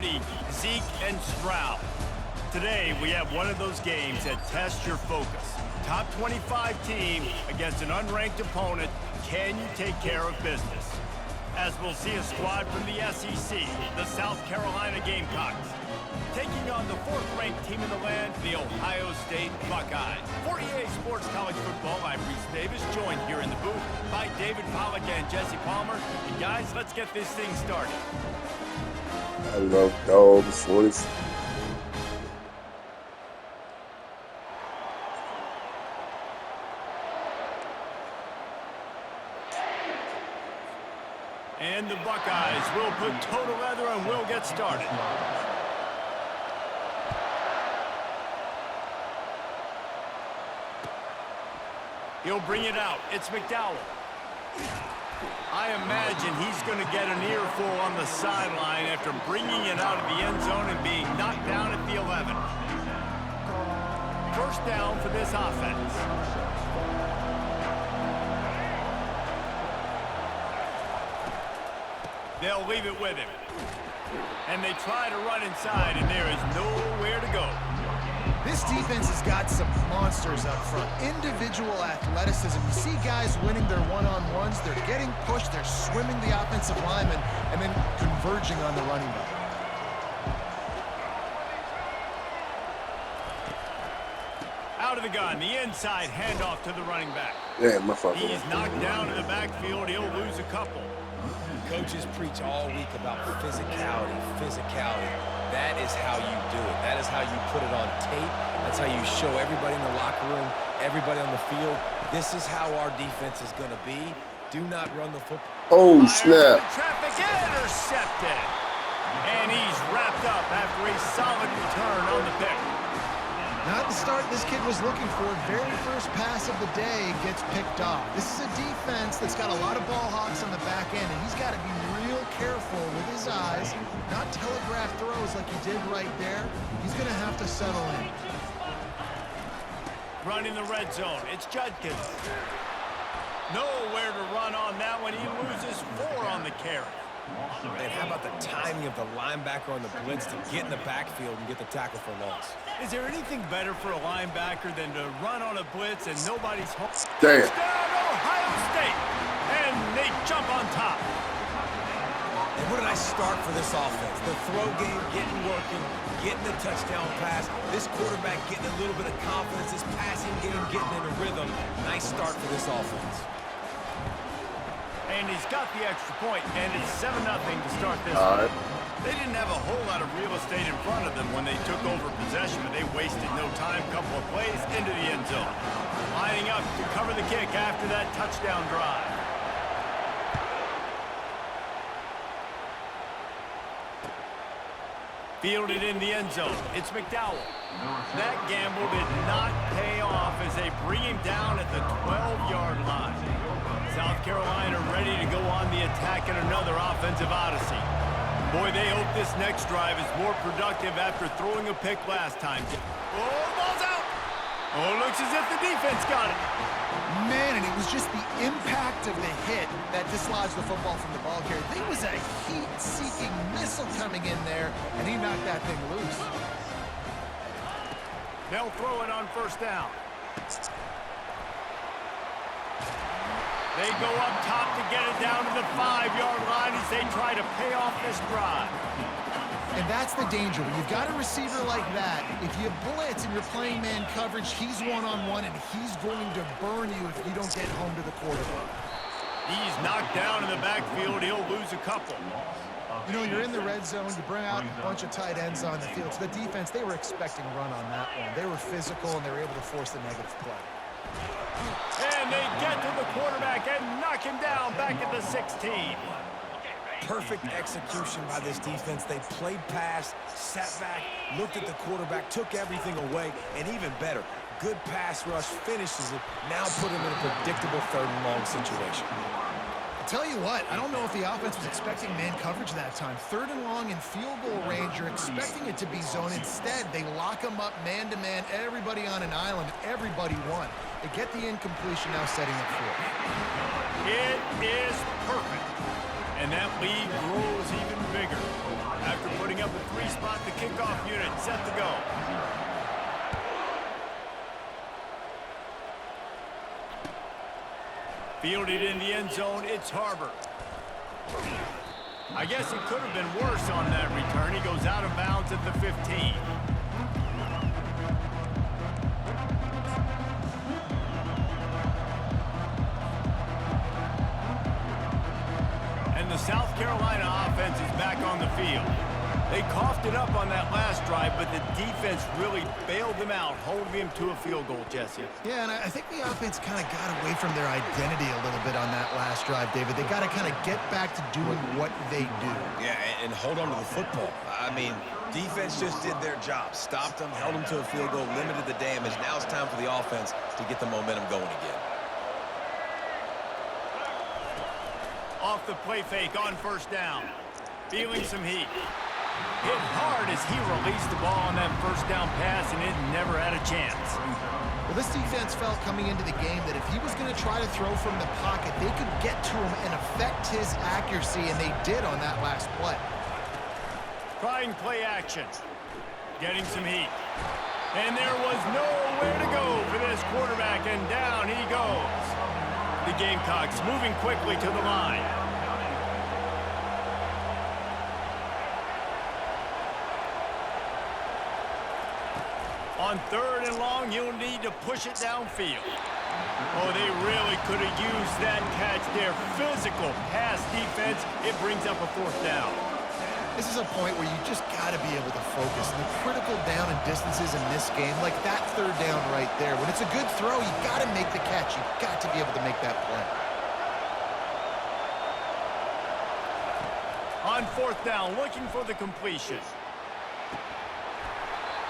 Zeke and Stroud. Today, we have one of those games that tests your focus. Top 25 team against an unranked opponent. Can you take care of business? As we'll see a squad from the SEC, the South Carolina Gamecocks, taking on the fourth-ranked team in the land, the Ohio State Buckeyes. For EA Sports College Football, I'm Reese Davis, joined here in the booth by David Pollack and Jesse Palmer. And guys, let's get this thing started. I love Dog's voice. And the Buckeyes will put total leather and will get started. He'll bring it out. It's McDowell. I imagine he's going to get an earful on the sideline after bringing it out of the end zone and being knocked down at the 11. First down for this offense. They'll leave it with him. And they try to run inside, and there is nowhere to go. This defense has got some monsters up front. Individual athleticism. You see guys winning their one-on-ones. They're getting pushed. They're swimming the offensive lineman and then converging on the running back. Out of the gun, the inside handoff to the running back. Damn, my fault. He's knocked down in the backfield. He'll lose a couple. Coaches preach all week about physicality. That is how you do it. That is how you put it on tape. That's how you show everybody in the locker room, everybody on the field. This is how our defense is going to be. Do not run the football. Oh, snap. Traffic intercepted. And he's wrapped up after a solid return on the pick. Not the start this kid was looking for. Very first pass of the day gets picked off. This is a defense that's got a lot of ball hawks on the back end, and he's got to be real careful with his eyes, not telegraph throws like he did right there. He's going to have to settle in. Running the red zone. It's Judkins. Nowhere to run on that one. He loses 4 on the carry. And how about the timing of the linebacker on the blitz to get in the backfield and get the tackle for loss? Is there anything better for a linebacker than to run on a blitz and nobody's home? Damn. Touchdown, Ohio State! And they jump on top. And where did I start for this offense? The throw game getting working, getting the touchdown pass. This quarterback getting a little bit of confidence. This passing game getting in a rhythm. Nice start for this offense. And he's got the extra point, and it's 7-0 to start this one. They didn't have a whole lot of real estate in front of them when they took over possession, but they wasted no time. Couple of plays into the end zone. Lining up to cover the kick after that touchdown drive. Fielded in the end zone. It's McDowell. That gamble did not pay off as they bring him down at the 12-yard line. South Carolina ready to go on the attack in another offensive odyssey. Boy, they hope this next drive is more productive after throwing a pick last time. Oh, ball's out! Oh, looks as if the defense got it. Man, and it was just the impact of the hit that dislodged the football from the ball carrier. There was a heat-seeking missile coming in there, and he knocked that thing loose. They'll throw it on first down. They go up top to get it down to the 5-yard line as they try to pay off this drive. And that's the danger. When you've got a receiver like that, if you blitz and you're playing man coverage, he's one-on-one, and he's going to burn you if you don't get home to the quarterback. He's knocked down in the backfield. He'll lose a couple. You know, you're in the red zone. You bring out a bunch of tight ends on the field. So the defense, they were expecting run on that one. They were physical, and they were able to force the negative play. And they get to the quarterback and knock him down back at the 16. Perfect execution by this defense. They played pass, sat back, looked at the quarterback, took everything away, and even better, good pass rush, finishes it, now put him in a predictable 3rd and long situation. I'll tell you what, I don't know if the offense was expecting man coverage that time. 3rd and long in field goal range, you're expecting it to be zone. Instead, they lock them up man-to-man, everybody on an island, everybody won. They get the incompletion, now setting up 4th. It is perfect. And that lead grows even bigger. After putting lining up a three-spot, the kickoff unit set to go. Fielded in the end zone, it's Harbor. I guess it could have been worse on that return. He goes out of bounds at the 15. And the South Carolina offense is back on the field. They coughed it up on that last drive, but the defense really bailed them out, holding them to a field goal, Jesse. Yeah, and I think the offense kind of got away from their identity a little bit on that last drive, David. They got to kind of get back to doing what they do. Yeah, and hold on to the football. I mean, defense just did their job. Stopped them, held them to a field goal, limited the damage. Now it's time for the offense to get the momentum going again. Off the play fake on first down. Feeling some heat. Hit hard as he released the ball on that first down pass, and it never had a chance. Well, this defense felt coming into the game that if he was going to try to throw from the pocket, they could get to him and affect his accuracy, and they did on that last play. Trying play action. Getting some heat. And there was nowhere to go for this quarterback, and down he goes. The Gamecocks moving quickly to the line. On third and long, you'll need to push it downfield. Oh, they really could have used that catch there. Physical pass defense. It brings up a fourth down. This is a point where you just got to be able to focus. And the critical down and distances in this game, like that third down right there, when it's a good throw, you got to make the catch. You got to be able to make that play. On fourth down, looking for the completion.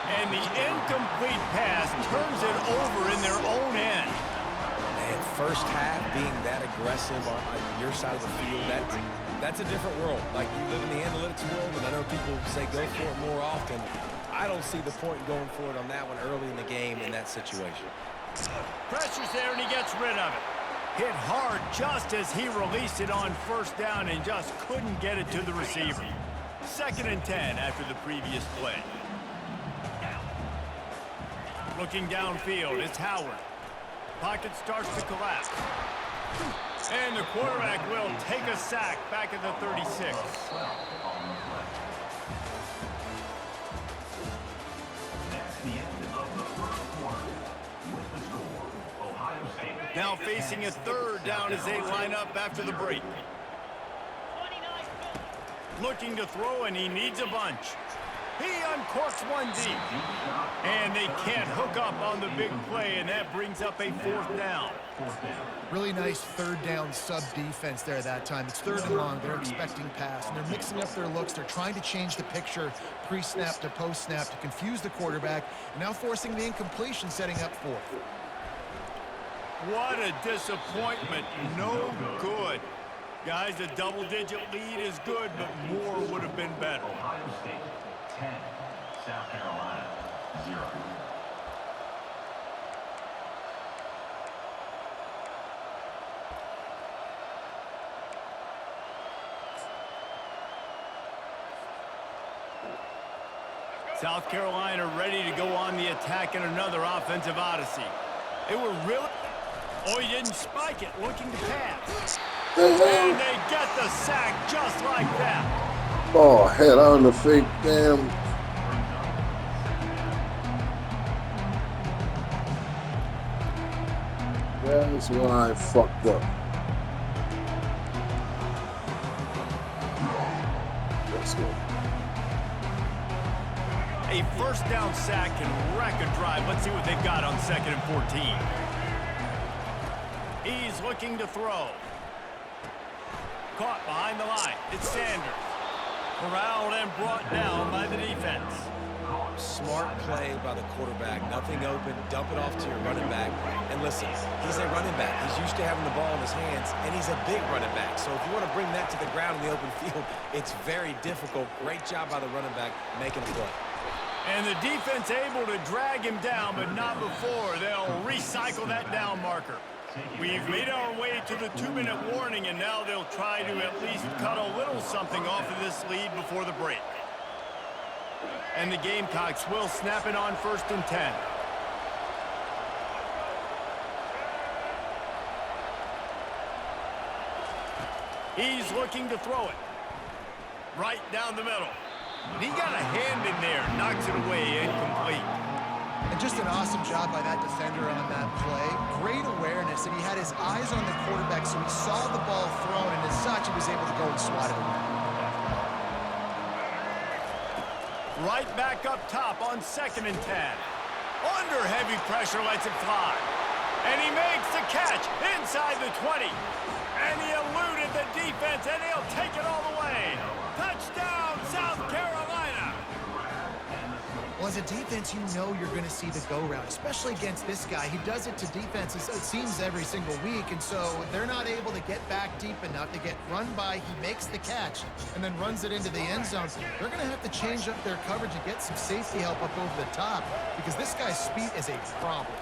And the incomplete pass turns it over in their own end. And first half being that aggressive on your side of the field, that's a different world. Like, you live in the analytics world, and I know people say go for it more often. I don't see the point in going for it on that one early in the game in that situation. Pressure's there, and he gets rid of it. Hit hard just as he released it on first down and just couldn't get it to the receiver. 2nd and 10 after the previous play. Looking downfield, it's Howard. Pocket starts to collapse. And the quarterback will take a sack back at the 36. Now facing a third down as they line up after the break. Looking to throw, and he needs a bunch. He uncorks one deep. And they can't hook up on the big play, and that brings up a fourth down. Really nice third down sub-defense there that time. It's third and long. They're expecting pass, and they're mixing up their looks. They're trying to change the picture pre-snap to post-snap to confuse the quarterback, and now forcing the incompletion, setting up fourth. What a disappointment. No good. Guys, a double-digit lead is good, but more would have been better. Ohio State 10, South Carolina 0. South Carolina ready to go on the attack in another offensive odyssey. They were really... Oh, he didn't spike it, looking to pass. And they get the sack just like that. Oh, head on the fake, damn. That's why I fucked up. Let's go. A first down sack can wreck a drive. Let's see what they've got on 2nd and 14. He's looking to throw. Caught behind the line. It's Sanders. Corralled and brought down by the defense. Smart play by the quarterback. Nothing open. Dump it off to your running back. And listen, he's a running back. He's used to having the ball in his hands, and he's a big running back. So if you want to bring that to the ground in the open field, it's very difficult. Great job by the running back making a play. And the defense able to drag him down, but not before. They'll recycle that down marker. We've made our way to the 2-minute warning, and now they'll try to at least cut a little something off of this lead before the break. And the Gamecocks will snap it on 1st and 10. He's looking to throw it. Right down the middle. And he got a hand in there, knocks it away, incomplete. And just an awesome job by that defender on that play. Great awareness, and he had his eyes on the quarterback, so he saw the ball thrown, and as such, he was able to go and swat it away. Right back up top on 2nd and 10. Under heavy pressure, lets it fly. And he makes the catch inside the 20. And he eluded the defense, and he'll take it all the way. Touchdown, South Carolina. Well, as a defense, you know you're going to see the go-round, especially against this guy. He does it to defenses, it seems, every single week, and so they're not able to get back deep enough to get run by. He makes the catch and then runs it into the end zone. They're going to have to change up their coverage and get some safety help up over the top because this guy's speed is a problem.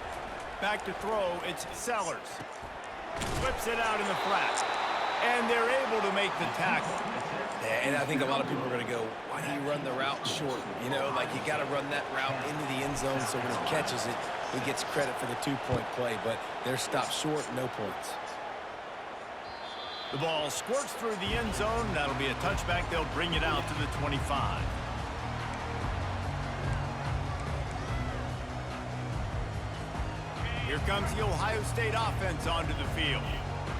Back to throw, it's Sellers. Flips it out in the flat. And they're able to make the tackle. Yeah, and I think a lot of people are going to go, why do you run the route short? You know, like you got to run that route into the end zone so when he catches it, he gets credit for the 2-point play. But they're stopped short, no points. The ball squirts through the end zone. That'll be a touchback. They'll bring it out to the 25. Here comes the Ohio State offense onto the field.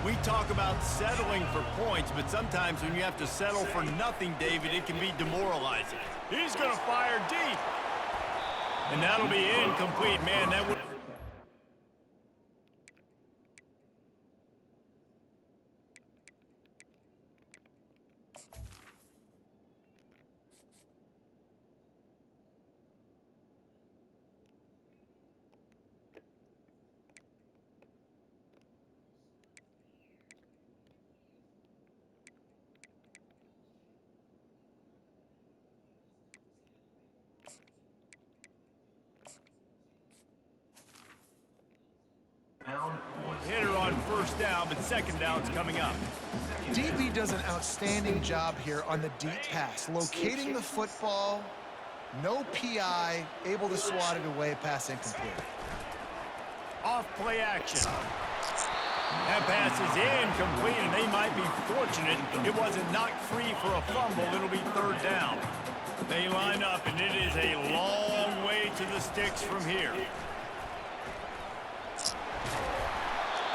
We talk about settling for points, but sometimes when you have to settle for nothing, David, it can be demoralizing. He's going to fire deep. And that'll be incomplete, man. That would... Hitter on 1st down, but 2nd down's coming up. DB does an outstanding job here on the deep pass, locating the football, no PI, able to swat it away, pass incomplete. Off play action. That pass is incomplete, and they might be fortunate it wasn't knocked free for a fumble. It'll be 3rd down. They line up, and it is a long way to the sticks from here.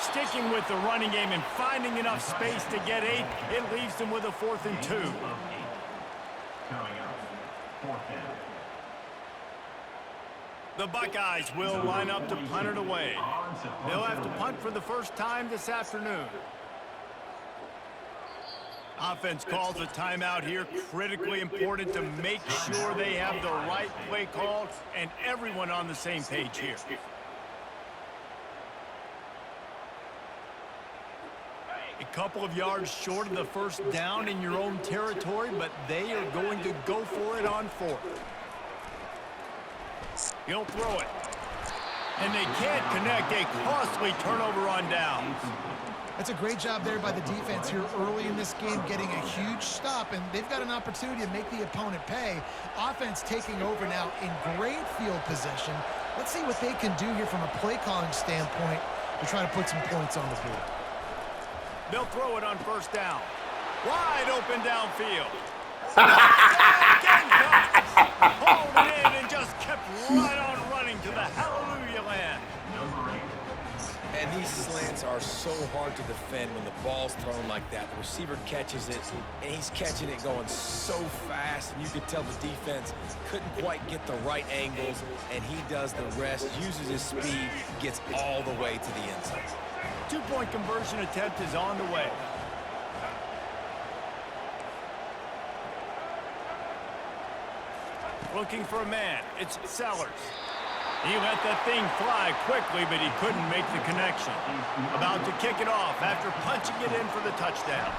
Sticking with the running game and finding enough space to get 8, it leaves them with a 4th and 2. Coming up, 4th down. The Buckeyes will line up to punt it away. They'll have to punt for the first time this afternoon. Offense calls a timeout here. Critically important to make sure they have the right play called and everyone on the same page here. A couple of yards short of the 1st down in your own territory, but they are going to go for it on 4th. He'll throw it. And they can't connect. A costly turnover on downs. That's a great job there by the defense here early in this game, getting a huge stop, and they've got an opportunity to make the opponent pay. Offense taking over now in great field possession. Let's see what they can do here from a play calling standpoint to try to put some points on the board. They'll throw it on 1st down. Wide open downfield. Hold it in and just kept right on running to the hallelujah land. And these slants are so hard to defend when the ball's thrown like that. The receiver catches it, and he's catching it going so fast, and you could tell the defense couldn't quite get the right angles, and he does the rest, uses his speed, gets all the way to the end zone. 2-point conversion attempt is on the way. Looking for a man. It's Sellers. He let that thing fly quickly, but he couldn't make the connection. About to kick it off after punching it in for the touchdown.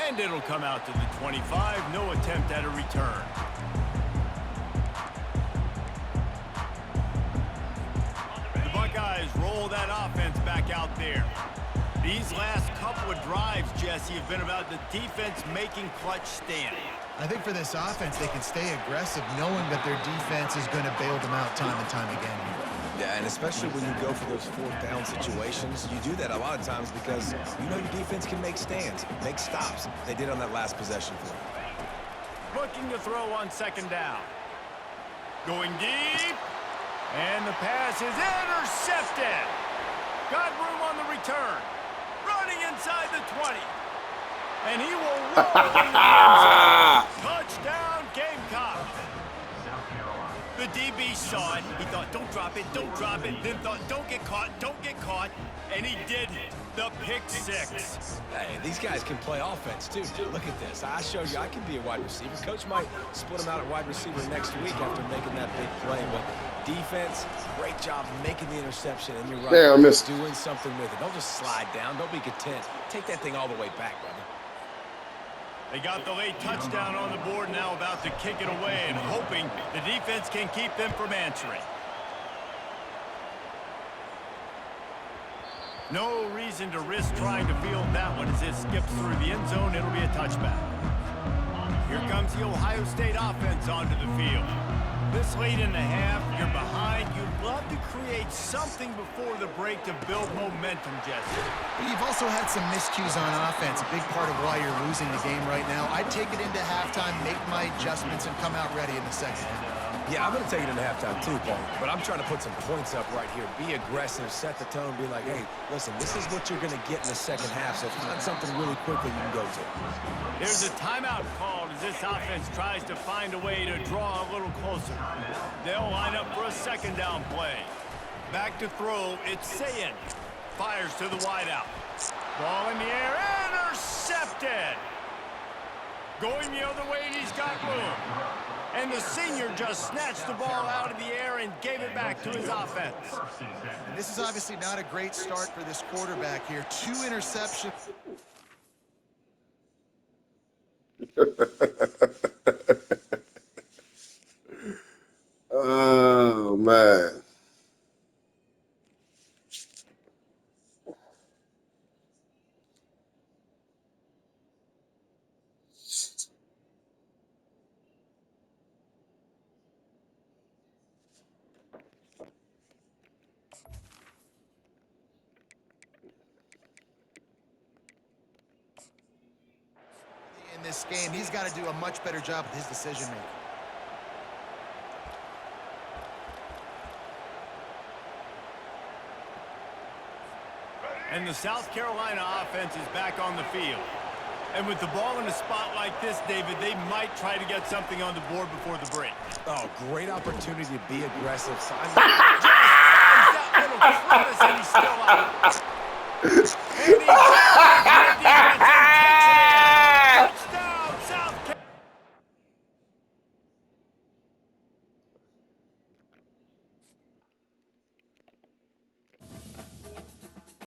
And it'll come out to the 25. No attempt at a return. The Buckeyes roll that offense back out there. The These last couple of drives, Jesse, have been about the defense making clutch stands. I think for this offense, they can stay aggressive knowing that their defense is going to bail them out time and time again. Yeah, and especially when you go for those fourth down situations, you do that a lot of times because you know your defense can make stands, make stops. They did on that last possession for you. Looking to throw on second down. Going deep. And the pass is intercepted. Got room on the return. Running inside the 20. And he will roll in the end zone. Touchdown, Gamecocks. South Carolina. The DB saw it. He thought, don't drop it, don't drop it. Then thought, don't get caught, don't get caught. And he did the pick six. Hey, these guys can play offense, too. Look at this. I showed you I can be a wide receiver. Coach might split him out at wide receiver next week after making that big play. But defense, great job making the interception. And you're right, Damn, I missed. doing something with it. Don't just slide down. Don't be content. Take that thing all the way back, brother. They got the late touchdown on the board, now about to kick it away and hoping the defense can keep them from answering. No reason to risk trying to field that one as it skips through the end zone. It'll be a touchback. Here comes the Ohio State offense onto the field. This late in the half, you're behind. You'd love to create something before the break to build momentum, Jesse. But you've also had some miscues on offense, a big part of why you're losing the game right now. I'd take it into halftime, make my adjustments, and come out ready in the second half. Yeah, I'm going to take it into halftime too, Paul. But I'm trying to put some points up right here. Be aggressive, set the tone, be like, hey, listen, this is what you're going to get in the second half, so find something really quickly you can go to. There's a timeout called as this offense tries to find a way to draw a little closer. They'll line up for a second down play. Back to throw, it's Sayin. Fires to the wideout. Ball in the air, intercepted! Going the other way, and he's got room. And the senior just snatched the ball out of the air and gave it back to his offense. And this is obviously not a great start for this quarterback here. 2 interceptions. Oh, man. In this game, he's got to do a much better job with his decision-making. And the South Carolina offense is back on the field. And with the ball in a spot like this, David, they might try to get something on the board before the break. Oh, great opportunity to be aggressive. So Just finds that little crevice, and he's still out. And he's defense